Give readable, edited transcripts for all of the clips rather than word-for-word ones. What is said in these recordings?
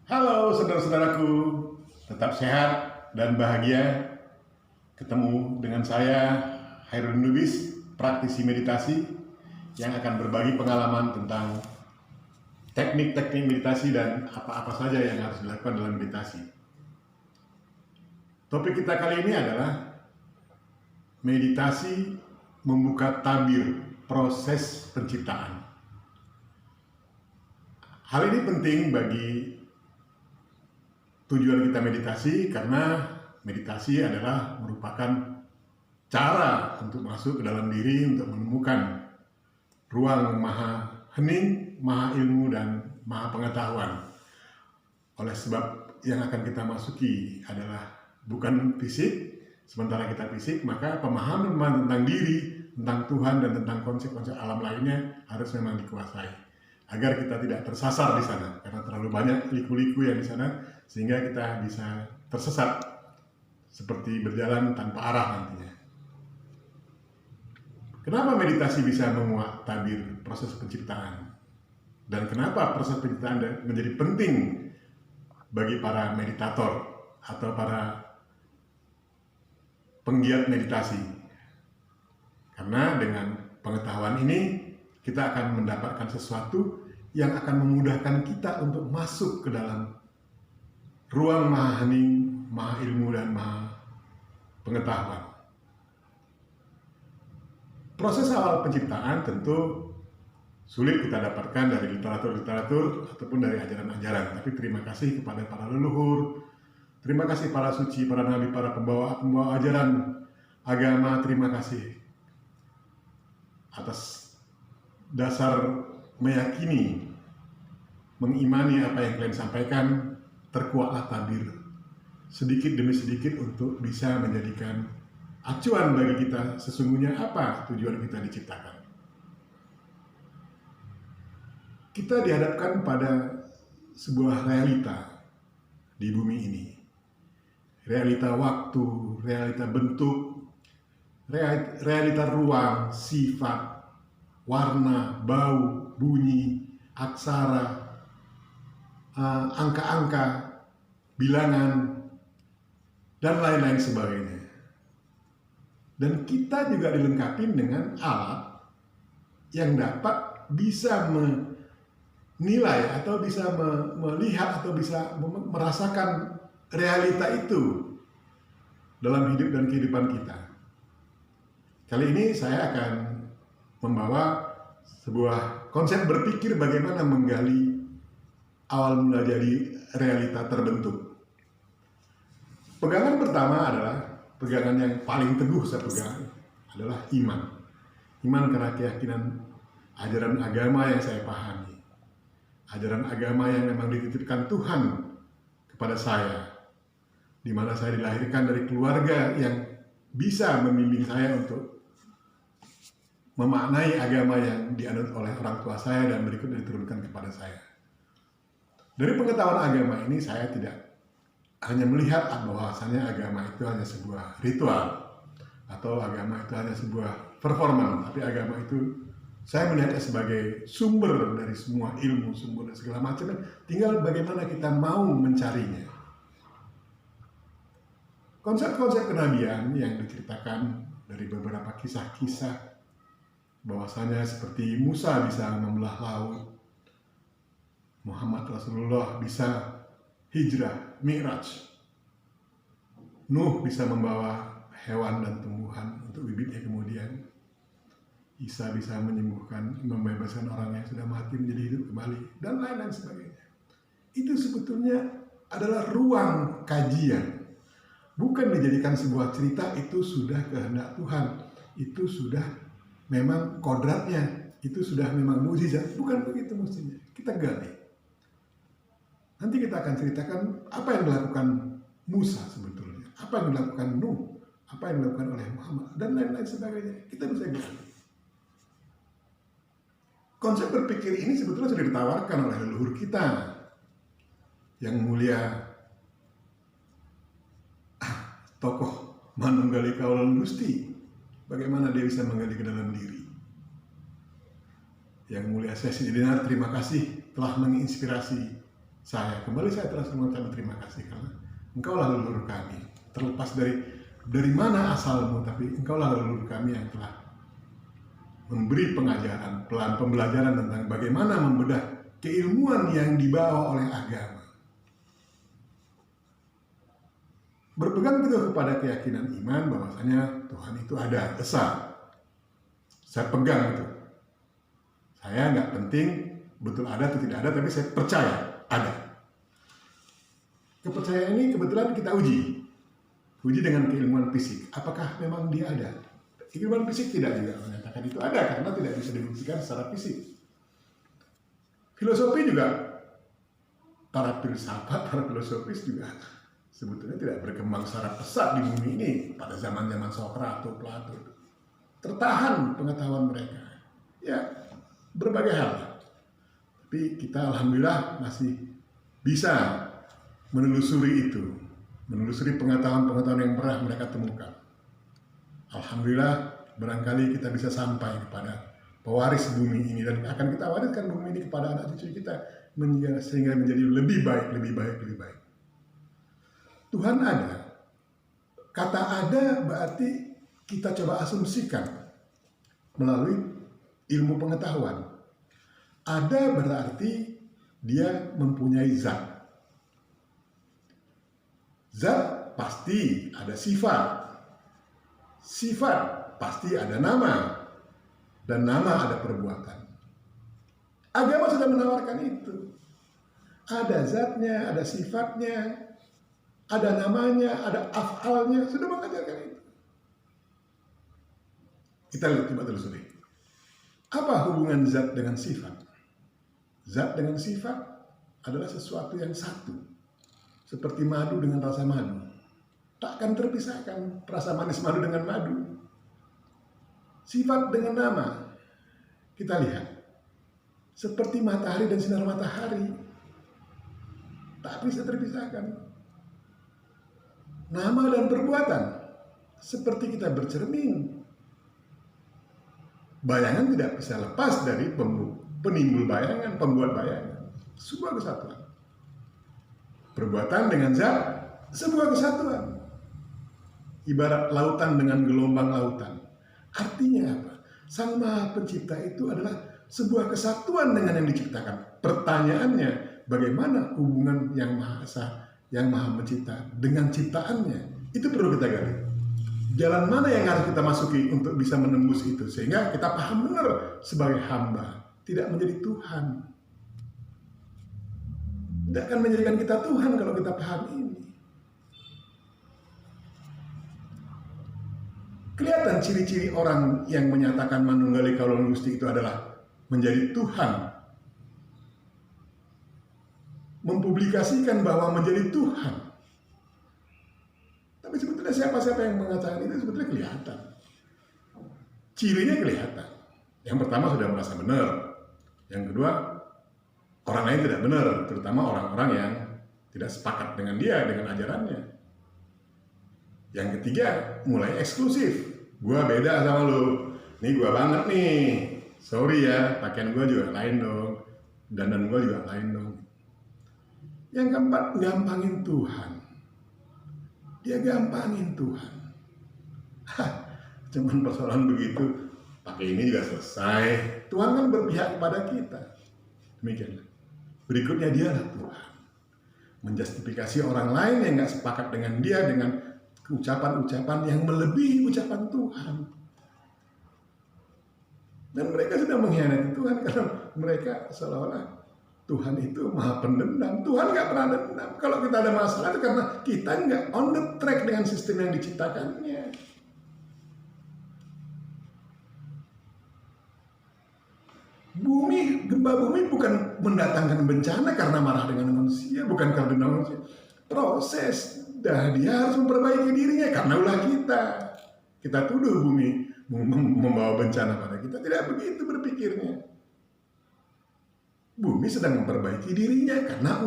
Halo saudara-saudaraku, tetap sehat dan bahagia. Ketemu dengan saya, Hairul Nubis, praktisi meditasi yang akan berbagi pengalaman tentang teknik-teknik meditasi dan apa-apa saja yang harus dilakukan dalam meditasi. Topik kita kali ini adalah meditasi membuka tabir proses penciptaan. Hal ini penting bagi tujuan kita meditasi, karena meditasi adalah merupakan cara untuk masuk ke dalam diri, untuk menemukan ruang maha hening, maha ilmu, dan maha pengetahuan. Oleh sebab yang akan kita masuki adalah bukan fisik, sementara kita fisik, maka pemahaman tentang diri, tentang Tuhan, dan tentang konsep-konsep alam lainnya harus memang dikuasai, agar kita tidak tersasar di sana, karena terlalu banyak liku-liku yang di sana, sehingga kita bisa tersesat seperti berjalan tanpa arah nantinya. Kenapa meditasi bisa menguak tabir proses penciptaan? Dan kenapa proses penciptaan menjadi penting bagi para meditator atau para penggiat meditasi? Karena dengan pengetahuan ini kita akan mendapatkan sesuatu yang akan memudahkan kita untuk masuk ke dalam ruang maha hening, maha ilmu, dan maha pengetahuan. Proses awal penciptaan tentu sulit kita dapatkan dari literatur-literatur ataupun dari ajaran-ajaran. Tapi terima kasih kepada para leluhur, terima kasih para suci, para nabi, para pembawa ajaran agama. Terima kasih atas dasar meyakini, mengimani apa yang kalian sampaikan. Terkuatlah tabir sedikit demi sedikit untuk bisa menjadikan acuan bagi kita sesungguhnya apa tujuan kita diciptakan. Kita dihadapkan pada sebuah realita di bumi ini. Realita waktu, realita bentuk, realita ruang, sifat, warna, bau, bunyi, aksara, angka-angka, bilangan, dan lain-lain sebagainya. Dan kita juga dilengkapi dengan alat yang dapat bisa menilai atau bisa melihat atau bisa merasakan realita itu dalam hidup dan kehidupan kita. Kali ini saya akan membawa sebuah konsep berpikir bagaimana menggali awal mula jadi realita terbentuk. Pegangan pertama adalah pegangan yang paling teguh saya pegang adalah iman. Iman karena keyakinan ajaran agama yang saya pahami. Ajaran agama yang memang dititipkan Tuhan kepada saya, di mana saya dilahirkan dari keluarga yang bisa membimbing saya untuk memaknai agama yang dianut oleh orang tua saya dan berikutnya diturunkan kepada saya. Dari pengetahuan agama ini saya tidak hanya melihat bahwasanya agama itu hanya sebuah ritual atau agama itu hanya sebuah performa, tapi agama itu saya melihatnya sebagai sumber dari semua ilmu, sumber dari segala macam. Tinggal bagaimana kita mau mencarinya. Konsep-konsep kenabian yang diceritakan dari beberapa kisah-kisah, bahwasanya seperti Musa bisa membelah laut, Muhammad Rasulullah bisa hijrah, mi'raj, Nuh bisa membawa hewan dan tumbuhan untuk bibitnya kemudian, Isa bisa menyembuhkan, membebaskan orang yang sudah mati menjadi hidup kembali, dan lain-lain sebagainya. Itu sebetulnya adalah ruang kajian, bukan dijadikan sebuah cerita. Itu sudah kehendak Tuhan, itu sudah memang kodratnya, itu sudah memang mukjizat. Bukan begitu mestinya. Kita gali. Nanti kita akan ceritakan apa yang dilakukan Musa sebetulnya, apa yang dilakukan Nuh, apa yang dilakukan oleh Muhammad, dan lain-lain sebagainya. Kita bisa gali. Konsep berpikir ini sebetulnya sudah ditawarkan oleh leluhur kita yang mulia, tokoh Manunggali Kaulan Gusti. Bagaimana dia bisa menggali ke dalam diri. Yang mulia Sesi Dinar, terima kasih telah menginspirasi saya terus mengucapkan terima kasih karena Engkaulah leluhur kami. Terlepas dari mana asalmu, tapi Engkaulah leluhur kami yang telah memberi pengajaran, pembelajaran tentang bagaimana membedah keilmuan yang dibawa oleh agama. Berpegang teguh kepada keyakinan iman bahwasanya Tuhan itu ada, esa. Saya pegang itu. Saya nggak penting betul ada atau tidak ada, tapi saya percaya ada. Kepercayaan ini kebetulan kita uji dengan keilmuan fisik. Apakah memang dia ada? Keilmuan fisik tidak juga menyatakan itu ada karena tidak bisa dibuktikan secara fisik. Filosofi juga, para filsafat, para filosofis juga sebetulnya tidak berkembang secara pesat di bumi ini pada zaman-zaman Sokrates, Plato. Tertahan pengetahuan mereka. Ya, berbagai hal. Tapi kita alhamdulillah masih bisa menelusuri itu, menelusuri pengetahuan-pengetahuan yang pernah mereka temukan. Alhamdulillah, barangkali kita bisa sampai kepada pewaris bumi ini dan akan kita wariskan bumi ini kepada anak cucu kita sehingga menjadi lebih baik, lebih baik, lebih baik. Tuhan ada. Kata ada berarti kita coba asumsikan melalui ilmu pengetahuan. Ada berarti dia mempunyai zat. Zat pasti ada sifat. Sifat pasti ada nama. Dan nama ada perbuatan. Agama sudah menawarkan itu. Ada zatnya, ada sifatnya, ada namanya, ada afalnya. Sudah mengajarkan itu. Kita lihat, coba telusuri. Apa hubungan zat dengan sifat? Zat dengan sifat adalah sesuatu yang satu. Seperti madu dengan rasa madu. Takkan terpisahkan rasa manis madu dengan madu. Sifat dengan nama. Kita lihat. Seperti matahari dan sinar matahari. Tak bisa terpisahkan. Nama dan perbuatan. Seperti kita bercermin. Bayangan tidak bisa lepas dari penimbul bayangan, pembuat bayangan. Sebuah kesatuan. Perbuatan dengan zat, sebuah kesatuan. Ibarat lautan dengan gelombang lautan. Artinya apa? Sang Maha Pencipta itu adalah sebuah kesatuan dengan yang diciptakan. Pertanyaannya, bagaimana hubungan yang Maha Esa, yang Maha Pencipta dengan ciptaannya? Itu perlu kita gali. Jalan mana yang harus kita masuki untuk bisa menembus itu? Sehingga kita paham benar sebagai hamba. Tidak menjadi Tuhan. Tidak akan menjadikan kita Tuhan kalau kita paham ini. Kelihatan ciri-ciri orang yang menyatakan Manunggali Kaulan Gusti itu adalah menjadi Tuhan. Mempublikasikan bahwa menjadi Tuhan. Tapi sebetulnya siapa-siapa yang mengatakan itu sebetulnya kelihatan. Cirinya kelihatan. Yang pertama sudah merasa benar. Yang kedua, orang lain tidak benar. Terutama orang-orang yang tidak sepakat dengan dia, dengan ajarannya. Yang ketiga, mulai eksklusif. Gua beda sama lu. Nih gua banget nih. Sorry ya, pakaian gua juga lain dong. Dandan gua juga lain dong. Yang keempat, gampangin Tuhan. Dia gampangin Tuhan. Cuman persoalan begitu, pakai ini juga selesai. Tuhan kan berpihak kepada kita. Demikianlah. Berikutnya dialah Tuhan. Menjustifikasi orang lain yang nggak sepakat dengan dia dengan ucapan-ucapan yang melebihi ucapan Tuhan. Dan mereka sudah mengkhianati Tuhan karena mereka seolah-olah Tuhan itu maha pendendam. Tuhan nggak pernah dendam. Kalau kita ada masalah itu karena kita nggak on the track dengan sistem yang diciptakannya. Gempa bumi bukan mendatangkan bencana karena marah dengan manusia, bukan karena manusia. Proses, dan dia harus memperbaiki dirinya karena ulah kita. Kita tuduh bumi membawa bencana pada kita. Tidak begitu berpikirnya. Bumi sedang memperbaiki dirinya karena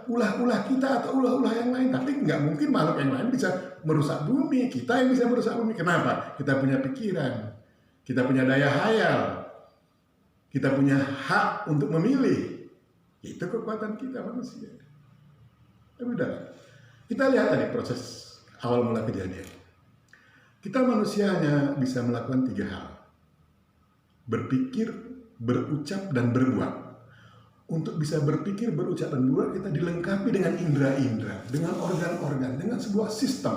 ulah kita atau ulah yang lain. Tapi nggak mungkin makhluk yang lain bisa merusak bumi. Kita yang bisa merusak bumi. Kenapa? Kita punya pikiran. Kita punya daya hayal. Kita punya hak untuk memilih. Itu kekuatan kita manusia. Tapi udah, kita lihat tadi proses awal mula kejadian. Kita manusia hanya bisa melakukan 3 hal. Berpikir, berucap, dan berbuat. Untuk bisa berpikir, berucap, dan berbuat, kita dilengkapi dengan indera-indera, dengan organ-organ, dengan sebuah sistem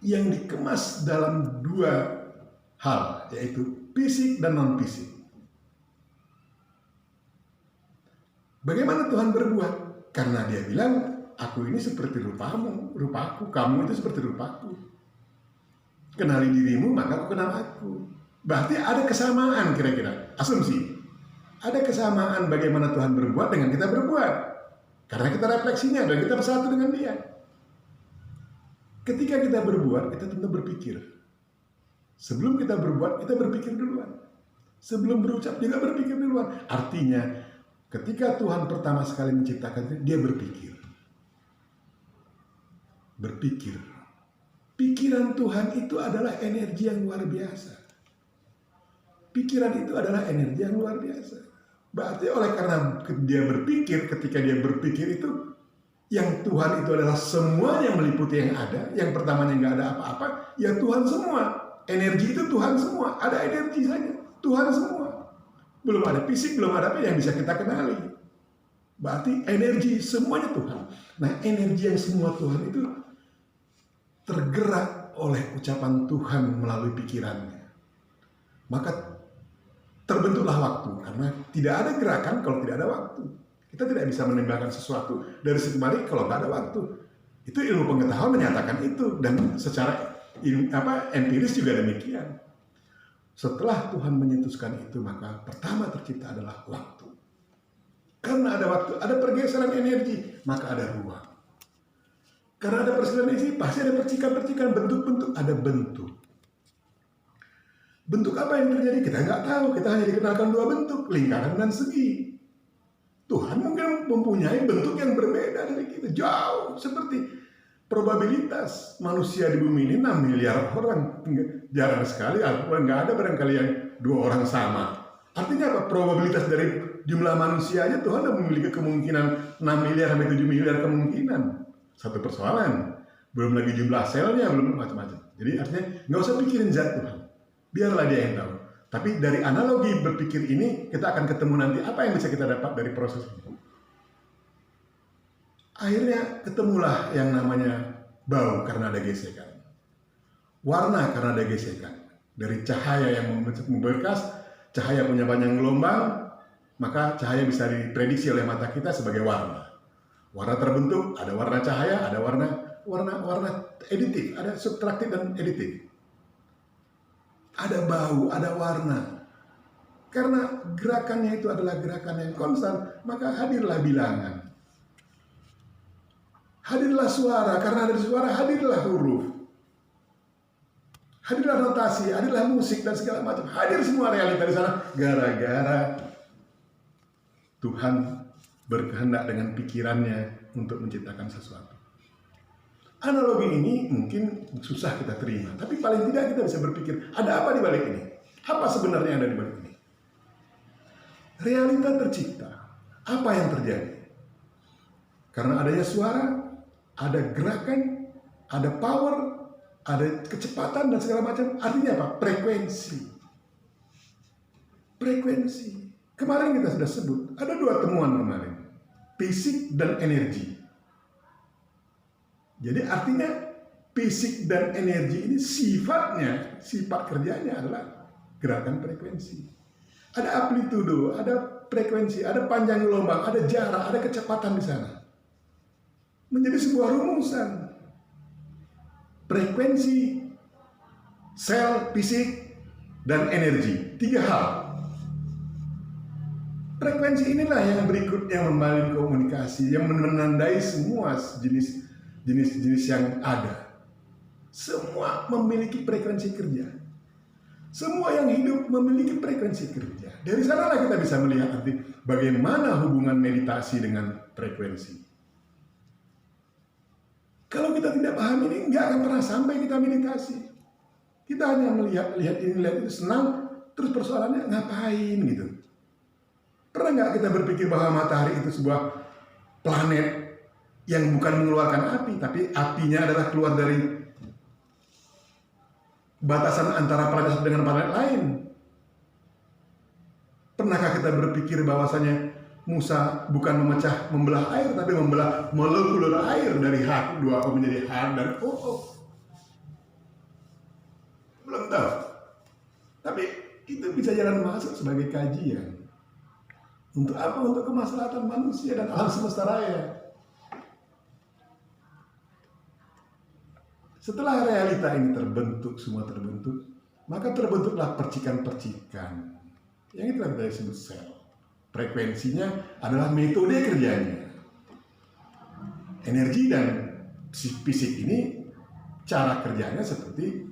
yang dikemas dalam 2 hal, yaitu fisik dan non-fisik. Bagaimana Tuhan berbuat? Karena dia bilang, aku ini seperti rupamu, rupaku, kamu itu seperti rupaku. Kenali dirimu, maka aku kenal aku. Berarti ada kesamaan kira-kira, asumsi. Ada kesamaan bagaimana Tuhan berbuat dengan kita berbuat. Karena kita refleksinya dan kita bersatu dengan dia. Ketika kita berbuat, kita tentu berpikir. Sebelum kita berbuat, kita berpikir duluan. Sebelum berucap, juga berpikir duluan. Artinya, ketika Tuhan pertama sekali menciptakan itu, dia berpikir. Berpikir. Pikiran Tuhan itu adalah energi yang luar biasa. Pikiran itu adalah energi yang luar biasa. Berarti oleh karena dia berpikir, ketika dia berpikir itu, yang Tuhan itu adalah semuanya meliputi yang ada. Yang pertamanya nggak ada apa-apa, ya Tuhan semua. Energi itu Tuhan semua. Ada energi saja, Tuhan semua. Belum ada fisik, belum ada apa yang bisa kita kenali. Berarti energi semuanya Tuhan. Nah, energi yang semua Tuhan itu tergerak oleh ucapan Tuhan melalui pikirannya. Maka terbentuklah waktu, karena tidak ada gerakan kalau tidak ada waktu. Kita tidak bisa menembakkan sesuatu dari situ kemari kalau tidak ada waktu. Itu ilmu pengetahuan menyatakan itu, dan secara empiris juga demikian. Setelah Tuhan menyetuskan itu, maka pertama tercipta adalah waktu. Karena ada waktu, ada pergeseran energi, maka ada ruang. Karena ada pergeseran energi, pasti ada percikan-percikan, bentuk-bentuk, ada bentuk. Bentuk apa yang terjadi kita nggak tahu, kita hanya dikenalkan 2 bentuk, lingkaran dan segi. Tuhan mungkin mempunyai bentuk yang berbeda dari kita, jauh. Seperti probabilitas manusia di bumi ini 6 miliar orang, jarang sekali, nggak ada barangkali yang 2 orang sama. Artinya apa? Probabilitas dari jumlah manusia aja Tuhan memiliki kemungkinan 6 miliar sampai 7 miliar kemungkinan. Satu persoalan, belum lagi jumlah selnya, belum macam-macam. Jadi artinya nggak usah pikirin zat Tuhan, biarlah dia yang tahu. Tapi dari analogi berpikir ini, kita akan ketemu nanti apa yang bisa kita dapat dari proses ini. Akhirnya ketemulah yang namanya bau karena ada gesekan. Warna karena ada gesekan. Dari cahaya yang membekas, cahaya punya banyak gelombang, maka cahaya bisa diprediksi oleh mata kita sebagai warna. Warna terbentuk, ada warna cahaya, ada warna editif, ada subtraktif dan editif. Ada bau, ada warna. Karena gerakannya itu adalah gerakan yang konstan, maka hadirlah bilangan. Hadirlah suara, karena dari suara hadirlah huruf. Hadirlah notasi, hadirlah musik dan segala macam. Hadir semua realita di sana gara-gara Tuhan berkehendak dengan pikirannya untuk menciptakan sesuatu. Analogi ini mungkin susah kita terima, tapi paling tidak kita bisa berpikir, ada apa di balik ini? Apa sebenarnya ada di balik ini? Realita tercipta. Apa yang terjadi? Karena adanya suara, ada gerakan, ada power, ada kecepatan dan segala macam. Artinya apa? Frekuensi. Frekuensi. Kemarin kita sudah sebut, ada 2 temuan kemarin. Fisik dan energi. Jadi artinya fisik dan energi ini sifatnya, sifat kerjanya adalah gerakan frekuensi. Ada amplitudo, ada frekuensi, ada panjang gelombang, ada jarak, ada kecepatan di sana. Menjadi sebuah rumusan. Frekuensi, sel, fisik, dan energi. 3 hal. Frekuensi inilah yang berikutnya membangun komunikasi, yang menandai semua jenis yang ada. Semua memiliki frekuensi kerja. Semua yang hidup memiliki frekuensi kerja. Dari sanalah kita bisa melihat nanti bagaimana hubungan meditasi dengan frekuensi. Kalau kita tidak paham ini, nggak akan pernah sampai kita meditasi. Kita hanya lihat ini, lihat itu, senang, terus persoalannya ngapain gitu. Pernah nggak kita berpikir bahwa matahari itu sebuah planet yang bukan mengeluarkan api, tapi apinya adalah keluar dari batasan antara planet satu dengan planet lain? Pernahkah kita berpikir bahwasanya Musa bukan membelah air, tapi membelah molekul air dari H2O menjadi H dan O? Belum tahu. Tapi itu bisa jalan masuk sebagai kajian. Untuk apa? Untuk kemaslahatan manusia dan alam semesta raya. Setelah realita ini terbentuk, semua terbentuk, maka terbentuklah percikan-percikan. Yang itu kita sebut sel. Frekuensinya adalah metode kerjanya. Energi dan fisik ini cara kerjanya seperti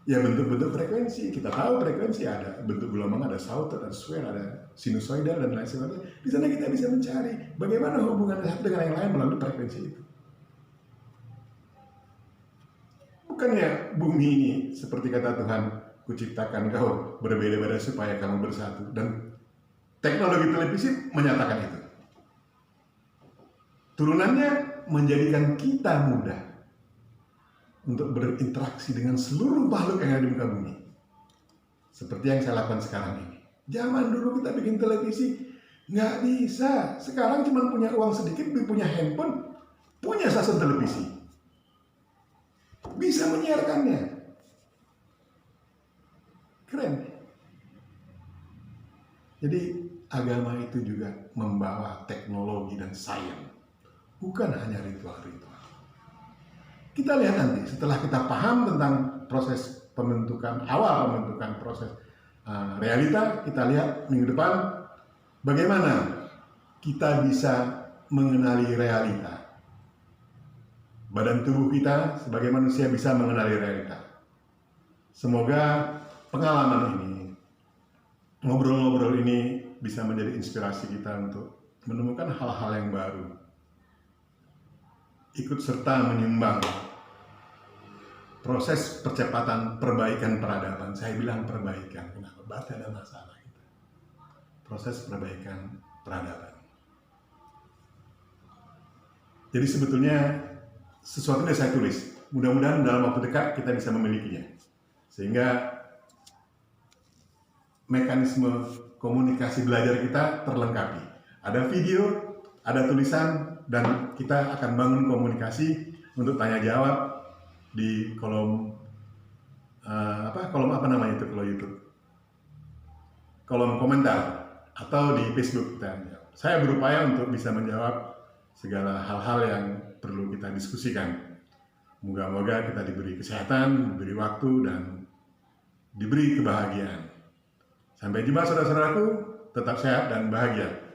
ya bentuk-bentuk frekuensi. Kita tahu frekuensi ada bentuk gelombang, ada sauter, ada swell, ada sinusoidal dan lain sebagainya. Di sana kita bisa mencari bagaimana hubungan satu dengan yang lain melalui frekuensi itu. Bukannya bumi ini seperti kata Tuhan, kuciptakan kau berbeda-beda supaya kamu bersatu, dan teknologi televisi menyatakan itu. Turunannya menjadikan kita mudah untuk berinteraksi dengan seluruh makhluk yang ada di muka bumi. Seperti yang saya lakukan sekarang ini. Zaman dulu kita bikin televisi, nggak bisa. Sekarang cuma punya uang sedikit, punya handphone, punya stasiun televisi. Bisa menyiarkannya. Keren. Jadi agama itu juga membawa teknologi dan sains. Bukan hanya ritual-ritual. Kita lihat nanti setelah kita paham tentang proses awal pembentukan proses realita, kita lihat minggu depan bagaimana kita bisa mengenali realita. Badan tubuh kita sebagai manusia bisa mengenali realita. Semoga pengalaman ini, ngobrol-ngobrol ini bisa menjadi inspirasi kita untuk menemukan hal-hal yang baru. Ikut serta menyumbang proses percepatan perbaikan peradaban. Saya bilang perbaikan, kenapa? Berarti ada masalah kita. Proses perbaikan peradaban. Jadi sebetulnya sesuatu yang saya tulis, mudah-mudahan dalam waktu dekat kita bisa memilikinya. Sehingga mekanisme komunikasi belajar kita terlengkapi. Ada video, ada tulisan, dan kita akan bangun komunikasi untuk tanya jawab di kolom apa namanya itu kalau YouTube, kolom komentar atau di Facebook kita. Saya berupaya untuk bisa menjawab segala hal-hal yang perlu kita diskusikan. Moga-moga kita diberi kesehatan, diberi waktu, dan diberi kebahagiaan. Sampai jumpa saudara-saudaraku, tetap sehat dan bahagia.